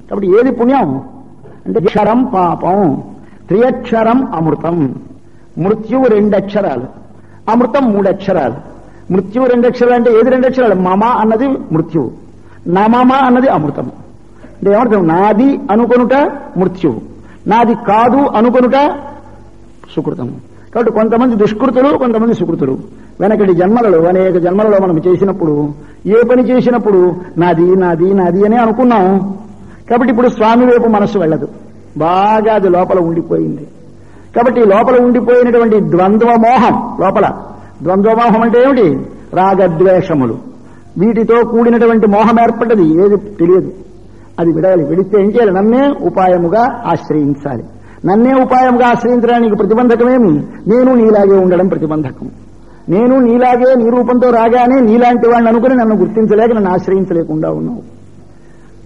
కాబట్టి ఏది పుణ్యం అంటే అక్షరం పాపం, త్రియక్షరం అమృతం. మృత్యువు 2 అక్షరాలు, అమృతం 3 అక్షరాలు. మృత్యువు 2 అక్షరాలు అంటే ఏది 2 అక్షరాలు? మమ అన్నది మృత్యువు, నమమ అన్నది అమృతం. అంటే ఏమర్థం? నాది అనుకొనుట మృత్యువు, నాది కాదు అనుకొనుట సుకృతము. కాబట్టి కొంతమంది దుష్కృతులు, కొంతమంది సుకృతులు. వెనకటి జన్మలలో, అనేక జన్మలలో మనం చేసినప్పుడు, ఏ పని చేసినప్పుడు నాది నాది నాది అనే అనుకున్నాం. కాబట్టి ఇప్పుడు స్వామి వైపు మనస్సు వెళ్ళదు, బాగా అది లోపల ఉండిపోయింది. కాబట్టి లోపల ఉండిపోయినటువంటి ద్వంద్వమోహం, లోపల ద్వంద్వమోహం అంటే ఏమిటి? రాగద్వేషములు, వీటితో కూడినటువంటి మోహం ఏర్పడ్డది, ఏది తెలియదు. అది విడాలి. విడిస్తే ఏం చేయాలి? నన్నే ఉపాయముగా ఆశ్రయించాలి. నన్నే ఉపాయంగా ఆశ్రయించడానికి ప్రతిబంధకమేమి? నేను నీలాగే ఉండడం ప్రతిబంధకం. నేను నీలాగే నీ రూపంతో రాగానే నీలాంటి వాడిని అనుకుని నన్ను గుర్తించలేక నన్ను ఆశ్రయించలేకుండా ఉన్నావు.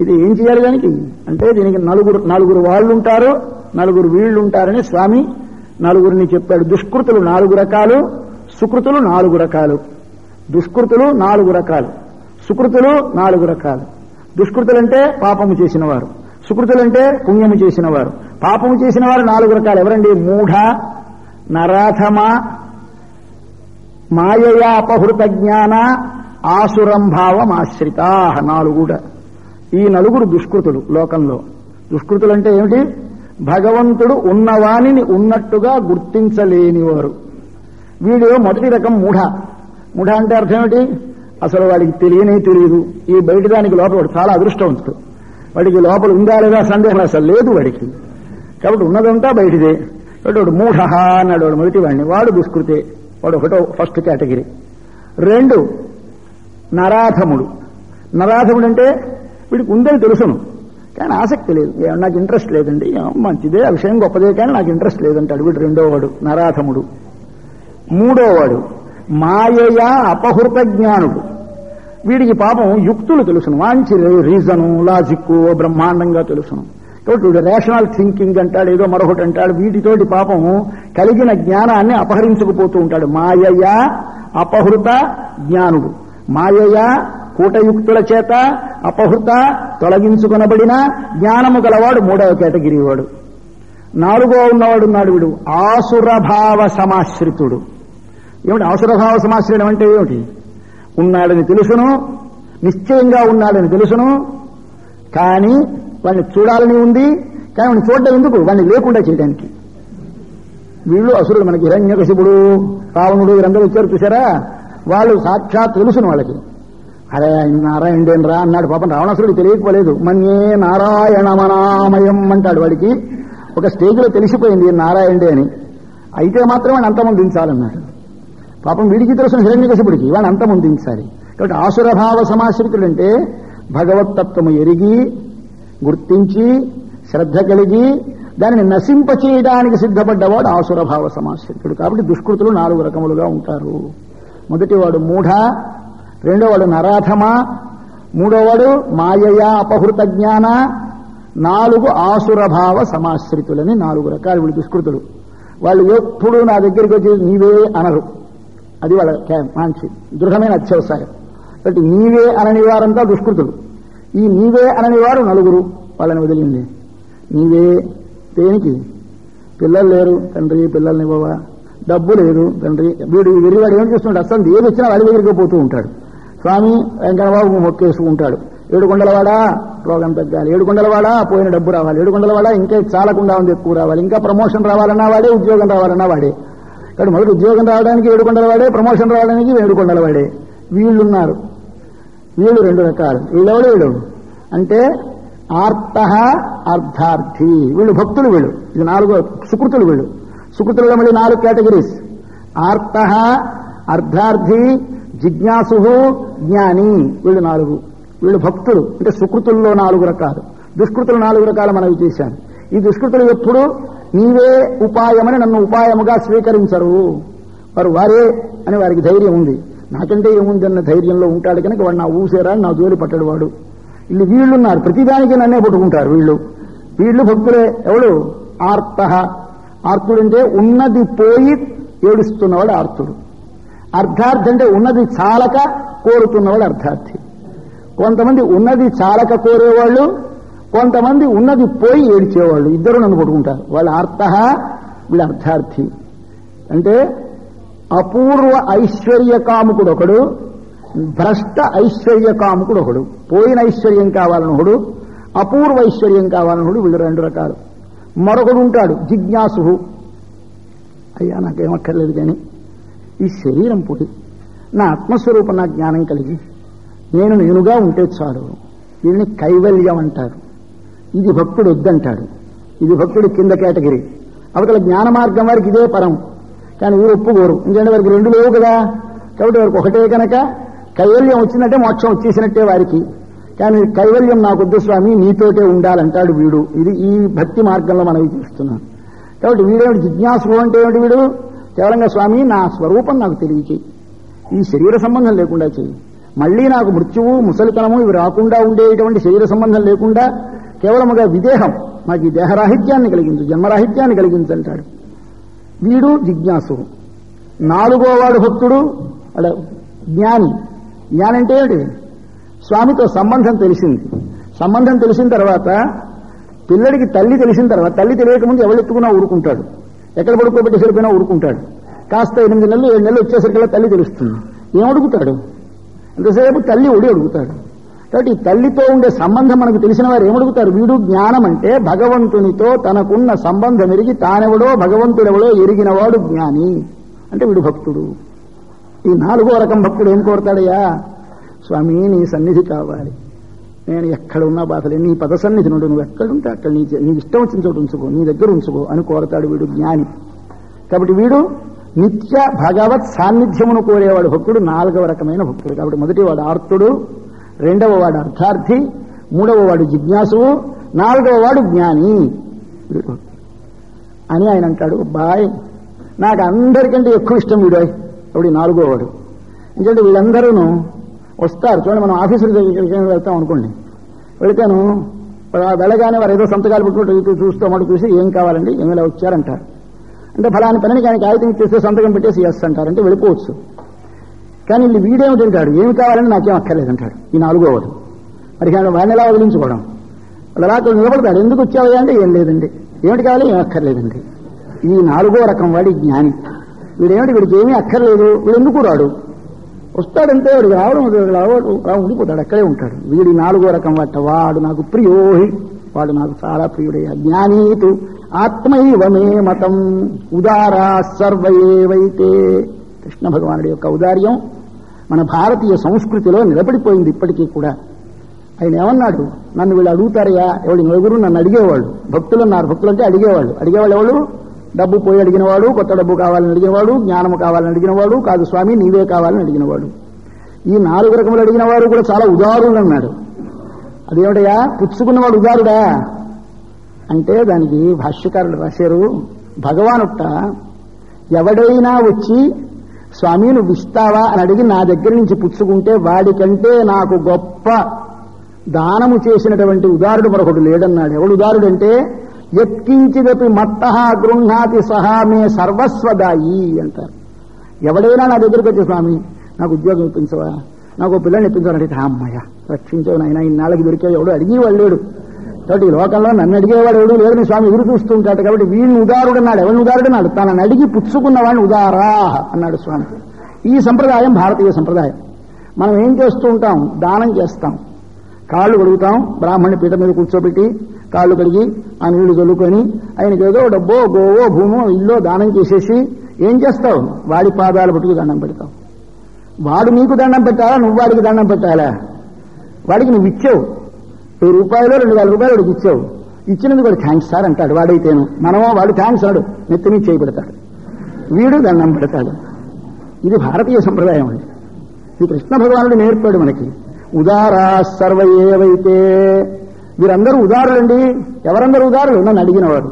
ఇది ఏం చేయాలి దానికి అంటే, దీనికి నలుగురు వాళ్ళు ఉంటారు, నలుగురు వీళ్ళు ఉంటారని స్వామి నలుగురిని చెప్పాడు. దుష్కృతులు 4 రకాలు, సుకృతులు 4 రకాలు. దుష్కృతులు 4 రకాలు, సుకృతులు 4 రకాలు. దుష్కృతులంటే పాపము చేసిన వారు, సుకృతులంటే పుణ్యము చేసిన వారు. పాపము చేసిన వారు 4 రకాలు. ఎవరండి? మూఢ, నరాధమ, మాయయా అపహృత జ్ఞాన, ఆసురంభావమాశ్రితా. 4 ఈ 4 దుష్కృతులు లోకంలో. దుష్కృతులంటే ఏమిటి? భగవంతుడు ఉన్నవానిని ఉన్నట్టుగా గుర్తించలేనివారు. వీడు మొదటి రకం మూఢ. మూఢ అంటే అర్థం ఏమిటి? అసలు వాడికి తెలియదు. ఈ బయట దానికి లోపల వాడు చాలా అదృష్టవంతుడు. వాడికి లోపల ఉందా లేదా సందేహం అసలు లేదు వాడికి. కాబట్టి ఉన్నదంతా బయటిదే. కాబట్టి వాడు మూఢ అన్నాడు వాడు మొదటి వాడిని. వాడు దుష్కృతే, వాడు ఒకటో ఫస్ట్ కేటగిరీ. 2 నరాధముడు. నరాధముడు అంటే వీడికి ఉందని తెలుసును కానీ ఆసక్తి లేదు, నాకు ఇంట్రెస్ట్ లేదండి, మంచిదే ఆ విషయం గొప్పదే కానీ నాకు ఇంట్రెస్ట్ లేదంటాడు వీడు. 2వ వాడు నరాధముడు. 3వ వాడు మాయయా అపహృత జ్ఞానుడు. వీడికి పాపం యుక్తులు తెలుసును, మంచి రీజను, లాజిక్ బ్రహ్మాండంగా తెలుసును. కాబట్టి వీడు రేషనల్ థింకింగ్ అంటాడు, ఏదో మరొకటి అంటాడు. వీటితోటి పాపం కలిగిన జ్ఞానాన్ని అపహరించుకుపోతూ ఉంటాడు. మాయయా అపహృత జ్ఞానుడు. మాయయా కూటయుక్తుల చేత అపహృత తొలగించుకొనబడిన జ్ఞానము గలవాడు 3వ కేటగిరీ వాడు. 4వ ఉన్నవాడు ఉన్నాడు వీడు ఆసురభావ సమాశ్రితుడు. ఏమిటి ఆసురభావ సమాశ్రయం అంటే ఏమిటి? ఉన్నాడని తెలుసును, నిశ్చయంగా ఉన్నాడని తెలుసును, కానీ వాడిని చూడాలని ఉంది, కానీ వాడిని చూడడం ఎందుకు? వాడిని లేకుండా చేయడానికి. వీళ్ళు అసురులు. మనకి హిరణ్యకశిపుడు, రావణుడు వీరందరూ వచ్చారు చూసారా, వాళ్ళు సాక్షాత్ తెలుసును వాళ్ళకి. అరే నారాయణుడేం రా అన్నాడు. పాపం రావణాసురుడికి తెలియకపోలేదు. మన్యే నారాయణమనామయం అంటాడు. వాడికి ఒక స్టేజ్లో తెలిసిపోయింది నారాయణుడే అని. అయితే మాత్రం వాడిని అంతమొందించాలన్నాడు. పాపం వీడికి తెలుసు హిరణ్యకశిపుడికి, వాడిని అంతమొందించాలి. కాబట్టి ఆసురభావ సమాశ్రితుడంటే భగవత్తత్వము ఎరిగి, గుర్తించి, శ్రద్ధ కలిగి దానిని నశింపచేయడానికి సిద్ధపడ్డవాడు ఆసురభావ సమాశ్రితుడు. కాబట్టి దుష్కృతులు 4 రకములుగా ఉంటారు. మొదటివాడు మూఢ, 2వ వాడు నరాధమ, 3వ వాడు మాయయా అపహృత జ్ఞాన, 4 ఆసురభావ సమాశ్రితులని 4 రకాలు వీళ్ళు దుష్కృతులు. వాళ్ళు ఎప్పుడు నా దగ్గరికి వచ్చి నీవే అనరు, అది వాళ్ళ మంచి దృఢమైన అత్యవసాయం. కాబట్టి నీవే అనని వారంతా దుష్కృతులు. ఈ నీవే అనని వారు 4 వాళ్ళని వదిలింది. నీవే దేనికి? పిల్లలు లేరు తండ్రి, పిల్లల్ని ఇవ్వవా? డబ్బు లేదు తండ్రి. వీడు వెర్రివాడు ఏం చేస్తున్నాడు? అసలు ఏది వచ్చినా వాడి దగ్గరికి పోతూ ఉంటాడు. స్వామి వెంకన్నబాబు మొక్కేసుకుంటాడు. 7 కొండలవాడా రోగం తగ్గాలి, 7 కొండలవాడా పోయిన డబ్బు రావాలి, 7 కొండలవాడా ఇంకా చాలకుండా ఉంది ఎక్కువ రావాలి, ఇంకా ప్రమోషన్ రావాలన్నా వాడే, ఉద్యోగం రావాలన్నా వాడే. కాబట్టి మొదటి ఉద్యోగం రావడానికి 7 కొండలవాడే, ప్రమోషన్ రావడానికి 7 కొండలవాడే. వీళ్ళున్నారు. వీళ్ళు 2 రకాలు. వీళ్ళు అంటే ఆర్త అర్థార్థి. వీళ్ళు భక్తులు. వీళ్ళు ఇది 4వ సుకృతులు. వీళ్ళు సుకృతులలో మళ్ళీ 4 కేటగిరీస్. ఆర్త, అర్థార్థి, జిజ్ఞాసు, జ్ఞాని. వీళ్ళు 4. వీళ్ళు భక్తులు. అంటే సుకృతుల్లో 4 రకాలు, దుష్కృతులు 4 రకాలు మనవి చేశాను. ఈ దుష్కృతులు ఎప్పుడు నీవే ఉపాయమని నన్ను ఉపాయముగా స్వీకరించరు. వారే అని వారికి ధైర్యం ఉంది. నాకంటే ఏముందన్న ధైర్యంలో ఉంటాడు కనుక వాడు నా ఊసేరా, నా జోలి పట్టడు వాడు. వీళ్ళున్నారు, ప్రతిదానికి నన్నే పట్టుకుంటారు వీళ్ళు భక్తులే. ఎవడు? ఆర్త. ఆర్తుడంటే ఉన్నది పోయి ఏడుస్తున్నవాడు ఆర్తుడు. అర్థార్థి అంటే ఉన్నది చాలక కోరుతున్నవాడు అర్థార్థి. కొంతమంది ఉన్నది చాలక కోరేవాళ్ళు, కొంతమంది ఉన్నది పోయి ఏడ్చేవాళ్ళు, ఇద్దరు నన్ను పట్టుకుంటారు. వాళ్ళు ఆర్త, వీళ్ళు అర్థార్థి. అంటే అపూర్వ ఐశ్వర్యకాముకుడు ఒకడు, భ్రష్ట ఐశ్వర్యకాముకుడు ఒకడు. పోయిన ఐశ్వర్యం కావాలనొకడు, అపూర్వ ఐశ్వర్యం కావాలనొకడు. వీళ్ళు రెండు రకాలు. మరొకడు ఉంటాడు జిజ్ఞాసు. అయ్యా నాకేమక్కర్లేదు కానీ ఈ శరీరం పోయి నా ఆత్మస్వరూపం నా జ్ఞానం కలిగి నేను నేనుగా ఉంటే చాలు. దీన్ని కైవల్యం అంటారు. ఇది భక్తుడు వద్దంటాడు. ఇది భక్తుడు కింద కేటగిరీ. అవతల జ్ఞాన మార్గం వారికి ఇదే పరం. కానీ వీరు ఒప్పుకోరు. ఎందుకంటే వారికి రెండు లేవు కదా. కాబట్టి వారికి ఒకటే కనుక కైవల్యం వచ్చిందంటే మోక్షం వచ్చేసినట్టే వారికి. కానీ కైవల్యం నాకొద్దు స్వామి, నీతోటే ఉండాలంటాడు వీడు. ఇది ఈ భక్తి మార్గంలో మనం చూస్తున్నాం. కాబట్టి వీడేమిటి జిజ్ఞాసు అంటే ఏమిటి? వీడు కేవలంగా స్వామి నా స్వరూపం నాకు తెలియచేయి, ఈ శరీర సంబంధం లేకుండా చెయ్యి, మళ్లీ నాకు మృత్యువు ముసలితనము ఇవి రాకుండా ఉండేటువంటి శరీర సంబంధం లేకుండా కేవలముగా విదేహం, నాకు ఈ దేహరాహిత్యాన్ని కలిగించు, జన్మరాహిత్యాన్ని కలిగించంటాడు. వీడు జిజ్ఞాసు. నాలుగో వాడు భక్తుడు జ్ఞాని. జ్ఞాని అంటే ఏమిటి? స్వామితో సంబంధం తెలిసింది. సంబంధం తెలిసిన తర్వాత పిల్లడికి తల్లి తెలిసిన తర్వాత, తల్లి తెలియకముందు ఎవరు ఎత్తుకున్నా ఊరుకుంటాడు, ఎక్కడ పడుకోబెట్టి సరిపోయినా ఊరుకుంటాడు. కాస్త 8 నెలలు 7 నెలలు వచ్చేసరికల్లా తల్లి తెలుస్తుంది. ఏమడుగుతాడు? ఎంతసేపు తల్లి ఒడి అడుగుతాడు. కాబట్టి తల్లితో ఉండే సంబంధం మనకు తెలిసిన వారు ఏమడుగుతారు? వీడు జ్ఞానం అంటే భగవంతునితో తనకున్న సంబంధం ఎరిగి తానెవడో భగవంతుడెవడో ఎరిగినవాడు జ్ఞాని అంటే వీడు భక్తుడు. ఈ నాలుగో రకం భక్తుడు ఏం కోరతాడయ్యా? స్వామి నీ సన్నిధి కావాలి, నేను ఎక్కడ ఉన్నా బాధలే, నీ పద సన్నిధి నుండి నువ్వు ఎక్కడుంటే అక్కడ నీకు ఇష్టం వచ్చిన చోటు ఉంచుకో, నీ దగ్గర ఉంచుకో అని కోరతాడు వీడు జ్ఞాని. కాబట్టి వీడు నిత్య భగవత్ సాన్నిధ్యమును కోరేవాడు భక్తుడు నాలుగవ రకమైన భక్తుడు. కాబట్టి మొదటి వాడు ఆర్తుడు, రెండవ వాడు అర్థార్థి, మూడవ వాడు జిజ్ఞాసువు, నాలుగవ వాడు జ్ఞాని అని ఆయన అంటాడు. బాయ్ నాకు అందరికంటే ఎక్కువ ఇష్టం వీడు. అప్పుడు నాలుగో వాడు. ఎందుకంటే వీళ్ళందరూ వస్తారు. చూడండి, మనం ఆఫీసులు వెళ్తాం అనుకోండి, వెళితేను వెళ్ళగానే వారు ఏదో సంతకాలు పెట్టుకుంటూ చూస్తూ మాట చూసి ఏం కావాలండి, ఏమైనా వచ్చారంటారు. అంటే ఫలాని పనికి ఆయన కాగితం ఇచ్చేస్తే సంతకం పెట్టేసి ఎస్ అంటారంటే వెళ్ళిపోవచ్చు. కానీ వీళ్ళు వీడేమిటంటాడు, ఏమి కావాలని నాకేం అక్కర్లేదంటాడు ఈ నాలుగో వాడు. మరి వాడిని ఎలా వదిలించుకోవడం? వాళ్ళు అలా నిలబడతాడు. ఎందుకు వచ్చావా అంటే ఏం లేదండి, ఏమిటి కావాలి, ఏం అక్కర్లేదండి. ఈ నాలుగో రకం వాడి జ్ఞాని. వీడేమిటి, వీడికి ఏమీ అక్కర్లేదు, వీడు ఎందుకు రాడు, వస్తాడంటే వాడికి రావడం ఉండిపోతాడు, అక్కడే ఉంటాడు. వీడి నాలుగో రకం వాడు నాకు ప్రియోహి, వాడు నాకు చాలా ప్రియుడయ్యా. జ్ఞానీతు ఆత్మైవమే మతం ఉదారా సర్వయేవైతే. కృష్ణ భగవానుడి యొక్క ఔదార్యం మన భారతీయ సంస్కృతిలో నిలబడిపోయింది ఇప్పటికీ కూడా. ఆయన ఏమన్నాడు, నన్ను వీళ్ళు అడుగుతారయ్యా, ఎవడి నలుగురు నన్ను అడిగేవాళ్ళు, భక్తులు అన్నారు. భక్తులు అంటే అడిగేవాళ్ళు ఎవరు? డబ్బు పోయి అడిగినవాడు, కొత్త డబ్బు కావాలని అడిగినవాడు, జ్ఞానము కావాలని అడిగినవాడు, కాదు స్వామి నీవే కావాలని అడిగినవాడు. ఈ 4 రకములు అడిగిన వారు కూడా చాలా ఉదారులు అన్నాడు. అదేమిటయా పుచ్చుకున్నవాడు ఉదారుడా అంటే దానికి భాష్యకారులు రాశారు, భగవానుట్ట ఎవడైనా వచ్చి స్వామి నువ్వు ఇస్తావా అని అడిగి నా దగ్గర నుంచి పుచ్చుకుంటే వాడికంటే నాకు గొప్ప దానము చేసినటువంటి ఉదారుడు మరొకడు లేడన్నాడు. ఎవడు ఉదారుడంటే యత్కించిదపి మత్తః గృహ్ణాతి సహా మే సర్వస్వదాయి అంటారు. ఎవడైనా నా దగ్గరికి వచ్చి స్వామి నాకు ఉద్యోగం ఇప్పించవా, నాకు పిల్లల్ని ఇప్పించాలంటే అమ్మయ్య రక్షించవు నాయన, ఇన్నాళ్ళకి దొరికే ఎవడు అడిగేవాడు లేడు. కాబట్టి ఈ లోకంలో నన్ను అడిగేవాడు ఎవడు లేదని స్వామి ఎదురు చూస్తూ ఉంటాడు. కాబట్టి వీడిని ఉదారుడు అన్నాడు. ఎవరిని ఉదారుడు అన్నాడు? తనని అడిగి పుచ్చుకున్న వాడిని ఉదారా అన్నాడు స్వామి. ఈ సంప్రదాయం భారతీయ సంప్రదాయం. మనం ఏం చేస్తూ ఉంటాం, దానం చేస్తాం, కాళ్ళు కడుగుతాం, బ్రాహ్మణి పీట మీద కూర్చోబెట్టి కాళ్ళు కడిగి ఆ నీళ్లు చల్లుకొని ఆయనకి ఏదో డబ్బో గోవో భూమో ఇల్లో దానం చేసేసి ఏం చేస్తావు, వాడి పాదాలు పట్టుకు దండం పెడతావు. వాడు నీకు దండం పెట్టాలా, నువ్వు వాడికి దండం పెట్టాలా? వాడికి నువ్వు ఇచ్చావు 1000 రూపాయలు 2000 రూపాయలు వాడికి ఇచ్చావు, ఇచ్చినందుకు వాడు థ్యాంక్స్ సార్ అంటాడు. వాడైతేను మనమో వాడు థ్యాంక్స్ అన్నాడు, నెత్తిని చేయి పెడతాడు, వీడు దండం పెడతాడు. ఇది భారతీయ సంప్రదాయం అండి. ఇది కృష్ణ భగవానుడు నేర్పాడు మనకి. ఉదారా సర్వయేవైతే, వీరందరూ ఉదారులండి. ఎవరందరూ ఉదారులు? నన్ను అడిగినవాడు.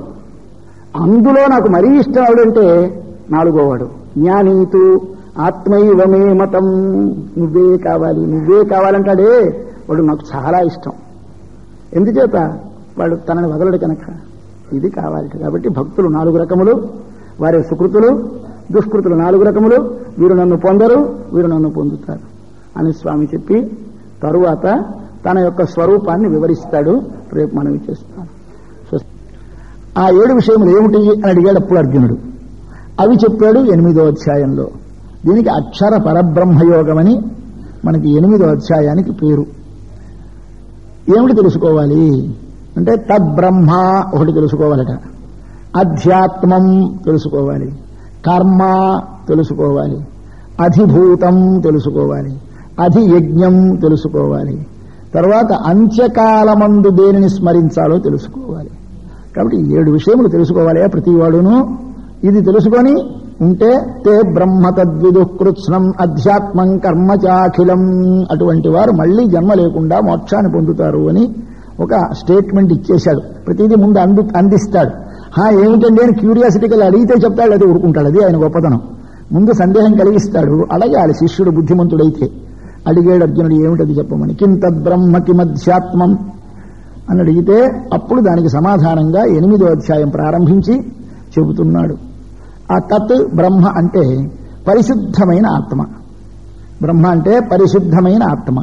అందులో నాకు మరీ ఇష్టం ఎవడంటే 4వ వాడు జ్ఞానీతు ఆత్మైవమే మతం. నువ్వే కావాలంటాడే వాడు నాకు చాలా ఇష్టం. ఎందుచేత వాడు తనని వదలడు కనుక ఇది కావాలి. కాబట్టి భక్తులు 4 రకములు, వారి సుకృతులు దుష్కృతులు 4 రకములు. వీరు నన్ను పొందరు, వీరు నన్ను పొందుతారు అని స్వామి చెప్పి తరువాత తన యొక్క స్వరూపాన్ని వివరిస్తాడు. రేపు మనం చేస్తాం. ఆ 7 విషయములు ఏమిటి అని అడిగాడు అప్పుడు అర్జునుడు. అవి చెప్పాడు 8వ అధ్యాయంలో. దీనికి అక్షర పరబ్రహ్మయోగమని మనకి 8వ అధ్యాయానికి పేరు. ఏమిటి తెలుసుకోవాలి అంటే తద్బ్రహ్మ ఒకటి తెలుసుకోవాలట, అధ్యాత్మం తెలుసుకోవాలి, కర్మ తెలుసుకోవాలి, అధిభూతం తెలుసుకోవాలి, అధియజ్ఞం తెలుసుకోవాలి, తర్వాత అంత్యకాలమందు దేనిని స్మరించాలో తెలుసుకోవాలి. కాబట్టి 7 విషయములు తెలుసుకోవాలి ప్రతివాడును. ఇది తెలుసుకొని ఉంటే తే బ్రహ్మ తద్విదుఃకృత్స్నం అధ్యాత్మం కర్మచాఖిలం, అటువంటి వారు మళ్లీ జన్మ లేకుండా మోక్షాన్ని పొందుతారు అని ఒక స్టేట్మెంట్ ఇచ్చేశాడు. ప్రతిదీ ముందు అందిస్తాడు. ఏమిటండి అని క్యూరియాసిటీగా అడిగితే చెప్తాడు, అది ఊరుకుంటాడు. అది ఆయన గొప్పతనం. ముందు సందేహం కలిగిస్తాడు. అడగాలి శిష్యుడు బుద్ధిమంతుడైతే. అడిగాడు అర్జునుడు, ఏమిటది చెప్పమని. కిం తద్బ్రహ్మ కిమధ్యాత్మం అని అడిగితే అప్పుడు దానికి సమాధానంగా 8వ అధ్యాయం ప్రారంభించి చెబుతున్నాడు. ఆ తత్ బ్రహ్మ అంటే పరిశుద్ధమైన ఆత్మ. బ్రహ్మ అంటే పరిశుద్ధమైన ఆత్మ.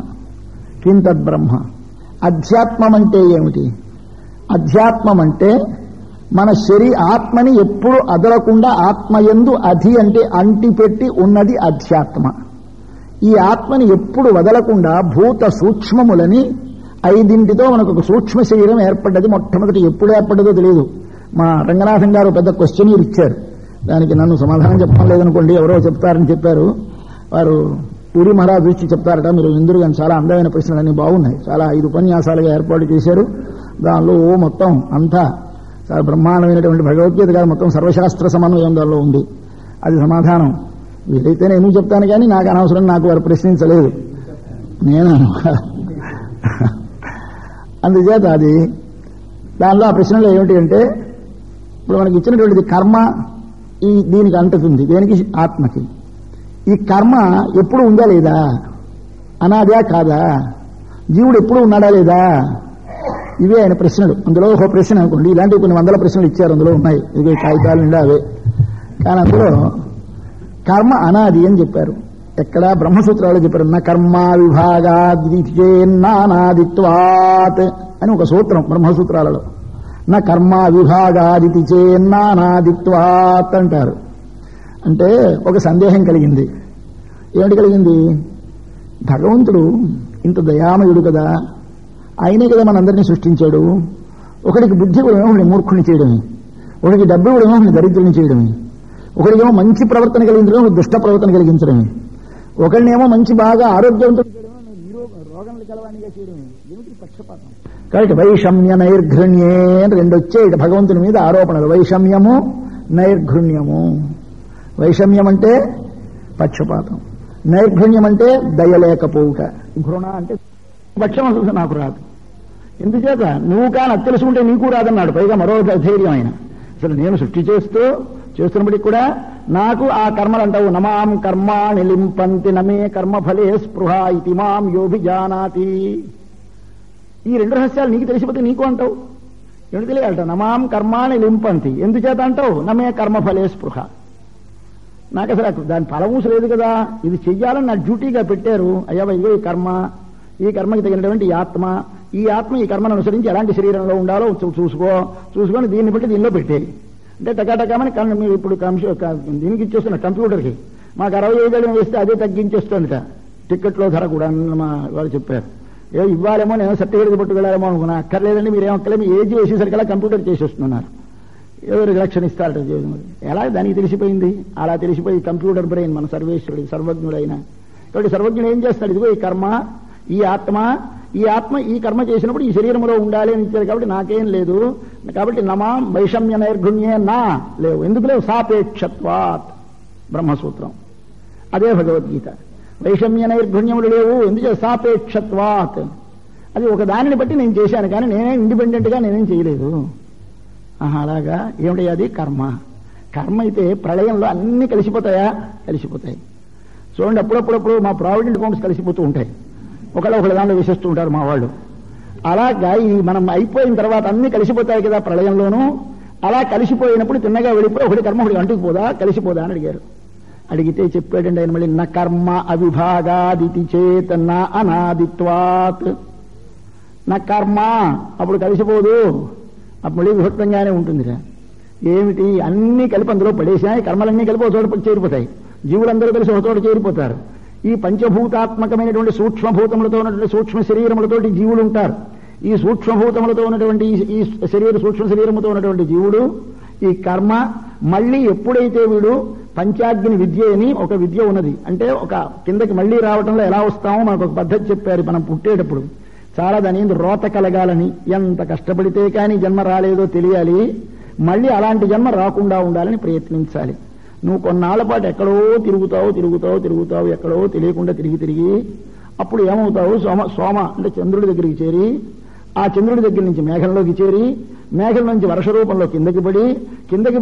కిం తద్ బ్రహ్మ. అధ్యాత్మం అంటే ఏమిటి? అధ్యాత్మం అంటే మన ఆత్మని ఎప్పుడు అదలకుండా ఆత్మయందు అధి అంటే అంటిపెట్టి ఉన్నది అధ్యాత్మ. ఈ ఆత్మని ఎప్పుడు వదలకుండా భూత సూక్ష్మములని 5టితో మనకు ఒక సూక్ష్మ శరీరం ఏర్పడ్డది. మొట్టమొదటి ఎప్పుడు ఏర్పడ్డదో తెలియదు. మా రంగనాథం గారు పెద్ద క్వశ్చనీర్ ఇచ్చారు. దానికి నన్ను సమాధానం చెప్పడం లేదనుకోండి, ఎవరో చెప్తారని చెప్పారు. వారు పూరి మహారాజు ఇచ్చి చెప్తారట, మీరు ఎందుకు కానీ చాలా అందమైన ప్రశ్నలన్నీ బాగున్నాయి. చాలా 5 ఉపన్యాసాలుగా ఏర్పాటు చేశారు. దానిలో మొత్తం అంతా చాలా బ్రహ్మాండమైనటువంటి భగవద్గీత కాదు, మొత్తం సర్వశాస్త్ర సమన్వయం దానిలో ఉంది. అది సమాధానం వీలైతేనే ఎందుకు చెప్తాను, కానీ నాకు అనవసరం, నాకు వారు ప్రశ్నించలేదు. నేను అందుచేత అది దానిలో ఆ ప్రశ్నలో ఏమిటి అంటే, ఇప్పుడు మనకి ఇచ్చినటువంటిది కర్మ దీనికి అంటుతుంది. దేనికి? ఆత్మకి. ఈ కర్మ ఎప్పుడు ఉందా లేదా? అనాదా కాదా? జీవుడు ఎప్పుడు ఉన్నాడా లేదా? ఇవే ఆయన ప్రశ్నలు. అందులో ఒక ప్రశ్న అనుకోండి, ఇలాంటివి కొన్ని 100 ప్రశ్నలు ఇచ్చారు, అందులో ఉన్నాయి. ఇది కాగితాలు నిండా అవే. కానీ అందులో కర్మ అనాది అని చెప్పారు. ఎక్కడ? బ్రహ్మసూత్రాలు చెప్పారు. నా కర్మ విభాగాదిత్వాత్ అని ఒక సూత్రం బ్రహ్మసూత్రాలలో. నా కర్మ విభాగాదితి చేన్నానాదిత్వాత్ అంటారు. అంటే ఒక సందేహం కలిగింది. ఏమిటి కలిగింది? భగవంతుడు ఇంత దయామయుడు కదా, ఆయనే కదా మనందరినీ సృష్టించాడు. ఒకడికి బుద్ధి కూడా ఒకడిని మూర్ఖుని చేయడమే, ఒకడికి డబ్బు కూడా ఒకడిని దరిద్రుని చేయడమే, ఒకడికేమో మంచి ప్రవర్తన కలిగించడం, దుష్ట ప్రవర్తన కలిగించడమే, ఒకరినేమో మంచి బాగా ఆరోగ్యవంతుడు చేయడమే, రోగం కలవాణిగా చేయడమే. ఏమిటి పక్షపాతం? కాబట్టి వైషమ్య నైర్ఘృణ్యే 2 వచ్చాయి భగవంతుని మీద ఆరోపణలు. వైషమ్యము, నైర్ఘృణ్యము. వైషమ్యం అంటే పక్షపాతం, నైర్ఘృణ్యం అంటే దయలేకపోవుట. ఘృణ అంటే పక్షం అసలు నాకు రాదు. ఎందుచేత నువ్వు కానీ అది తెలుసుకుంటే నీకు రాదన్నాడు. పైగా మరో ధైర్యం ఆయన. అసలు నేను సృష్టి చేస్తున్నప్పటికీ కూడా నాకు ఆ కర్మలు అంటావు. నమాం కర్మాణి లింపంతి నమే కర్మఫలే స్పృహ ఇతి మాం యోభిజానాతి. ఈ 2 రహస్యాలు నీకు తెలిసిపోతే నీకు అంటావు. ఎందుకు తెలియాలట? నమాం కర్మాణి లింపంతి. ఎందుచేత అంటావు? నమే కర్మఫలే స్పృహ. నాకు అసలు దాని ఫలమూస లేదు కదా. ఇది చెయ్యాలని నా డ్యూటీగా పెట్టారు. అయ్యా ఇగో ఈ కర్మకి తగినటువంటి ఈ ఆత్మ ఈ కర్మను అనుసరించి ఎలాంటి శరీరంలో ఉండాలో చూసుకొని దీన్ని బట్టి దీనిలో పెట్టేది. అంటే టకాటకామని మీరు ఇప్పుడు దీనికి ఇచ్చేస్తున్నా కంప్యూటర్కి. మాకు 65 వేస్తే అదే తగ్గించేస్తుందిట. టిక్కెట్లో ధర కూడా మా వాళ్ళు చెప్పారు. ఇవ్వాలేమో, నేను సర్టిఫికేట్ పట్టుకెళ్ళాలేమో అనుకున్నా. అక్కర్లేదండి, మీరేం అక్కర్లేదు, మీ ఏజ్ వేసేసరికల్లా కంప్యూటర్ చేసేస్తున్నారు. ఏదో రిలక్షన్ ఇస్తారట. ఎలా దానికి తెలిసిపోయింది? అలా తెలిసిపోయి కంప్యూటర్ బ్రెయిన్ మన సర్వేశ్వరుడు సర్వజ్ఞుడైన. కాబట్టి సర్వజ్ఞుడు ఏం చేస్తాడు? ఇదిగో ఈ కర్మ ఈ ఆత్మ ఈ కర్మ చేసినప్పుడు ఈ శరీరంలో ఉండాలి అని ఇచ్చారు. కాబట్టి నాకేం లేదు. కాబట్టి నమాం వైషమ్య నైర్ఘృణ్యే నా లేవు. ఎందుకు లేవు? సాపేక్షత్వాత్ బ్రహ్మసూత్రం. అదే భగవద్గీత. వైషమ్య నైర్ఘృణ్యములు లేవు. ఎందుకు? సాపేక్షత్వాత్. అది ఒక దానిని బట్టి నేను చేశాను, కానీ నేనే ఇండిపెండెంట్ గా నేనేం చేయలేదు. అలాగా. ఏమిటి అది? కర్మ. కర్మ అయితే ప్రళయంలో అన్ని కలిసిపోతాయా? కలిసిపోతాయి. చూడండి, అప్పుడప్పుడు మా ప్రావిడెంట్ అకౌంట్స్ కలిసిపోతూ ఉంటాయి. ఒకళ్ళ దానిలో వేసేస్తూ ఉంటారు మా వాళ్ళు. అలాగా ఈ మనం అయిపోయిన తర్వాత అన్ని కలిసిపోతాయి కదా ప్రళయంలోనూ. అలా కలిసిపోయినప్పుడు తిన్నగా వెళ్ళిపోయి ఒకటి కర్మ ఒకటి అంటుకుపోదా, కలిసిపోదా అని అడిగారు. అడిగితే చెప్పాడండి ఆయన మళ్ళీ, న కర్మ అవిభాగాదితి చేత నా అనాదిత్వాత్. నా కర్మ అప్పుడు కలిసిపోదు, అప్పుడు మళ్ళీ విభక్తంగానే ఉంటుందిరా. ఏమిటి అన్నీ కలిపి అందులో పడేసినాయి, కర్మలన్నీ కలిపి ఒక చోట చేరిపోతాయి, జీవులందరూ కలిసి ఒక చోట చేరిపోతారు. ఈ పంచభూతాత్మకమైనటువంటి సూక్ష్మభూతములతో ఉన్నటువంటి సూక్ష్మ శరీరములతోటి జీవులు ఉంటారు. ఈ సూక్ష్మభూతములతో ఉన్నటువంటి ఈ సూక్ష్మ శరీరముతో ఉన్నటువంటి జీవుడు ఈ కర్మ మళ్ళీ ఎప్పుడైతే వీడు పంచాగ్ని విద్య అని ఒక విద్య ఉన్నది, అంటే ఒక కిందకి మళ్ళీ రావడంలో ఎలా వస్తామో మనకు ఒక పద్ధతి చెప్పారు. మనం పుట్టేటప్పుడు చాలా దాని రోత కలగాలని, ఎంత కష్టపడితే కానీ జన్మ రాలేదో తెలియాలి, మళ్ళీ అలాంటి జన్మ రాకుండా ఉండాలని ప్రయత్నించాలి. నువ్వు కొన్నాళ్ల పాటు ఎక్కడో తిరుగుతావు ఎక్కడో తెలియకుండా తిరిగి అప్పుడు ఏమవుతావు, సోమ అంటే చంద్రుడి దగ్గరికి చేరి, ఆ చంద్రుడి దగ్గర నుంచి మేఘంలోకి చేరి, మేఘం నుంచి వర్ష రూపంలో కిందకి